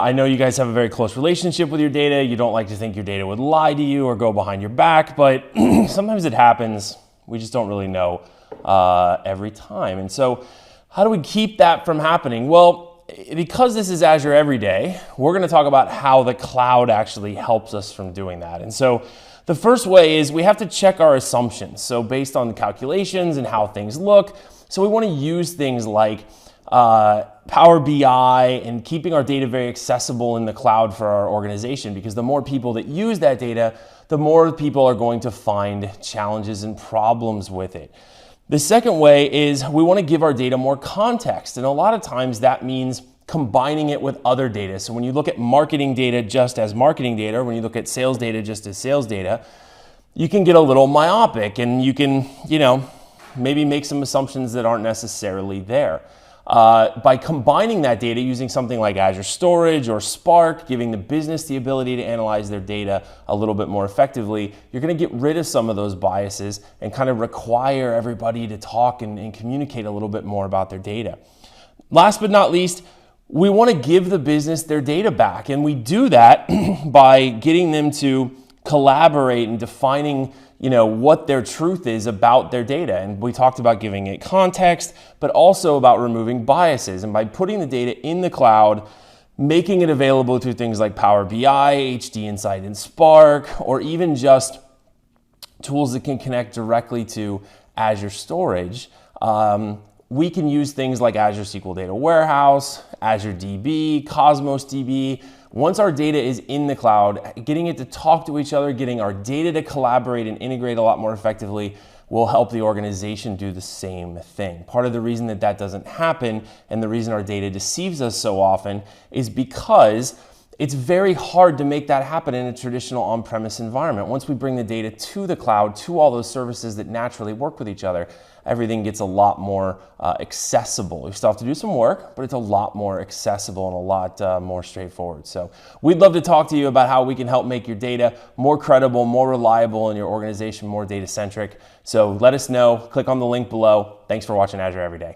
I know you guys have a very close relationship with your data. You don't like to think your data would lie to you or go behind your back, but sometimes it happens. We just don't really know every time. And so how do we keep that from happening? Well, because this is Azure Every Day, we're going to talk about how the cloud actually helps us from doing that. And so the first way is we have to check our assumptions. So based on the calculations and how things look, so we want to use things like Power BI and keeping our data very accessible in the cloud for our organization, because the more people that use that data, the more people are going to find challenges and problems with it. The second way is we want to give our data more context, and a lot of times that means combining it with other data. So when you look at marketing data just as marketing data, or when you look at sales data just as sales data, you can get a little myopic and you can, maybe make some assumptions that aren't necessarily there. By combining that data using something like Azure Storage or Spark, giving the business the ability to analyze their data a little bit more effectively, you're going to get rid of some of those biases and kind of require everybody to talk and communicate a little bit more about their data. Last but not least, we want to give the business their data back, and we do that by getting them to collaborate and defining what their truth is about their data. And we talked about giving it context, but also about removing biases. And by putting the data in the cloud, making it available through things like Power BI, HD Insight and Spark, or even just tools that can connect directly to Azure Storage, we can use things like Azure SQL Data Warehouse, Azure DB, Cosmos DB. Once our data is in the cloud, getting it to talk to each other, getting our data to collaborate and integrate a lot more effectively will help the organization do the same thing. Part of the reason that that doesn't happen and the reason our data deceives us so often is because it's very hard to make that happen in a traditional on-premise environment. Once we bring the data to the cloud, to all those services that naturally work with each other, everything gets a lot more accessible. We still have to do some work, but it's a lot more accessible and a lot more straightforward. So we'd love to talk to you about how we can help make your data more credible, more reliable, and your organization more data-centric. So let us know. Click on the link below. Thanks for watching Azure Every Day.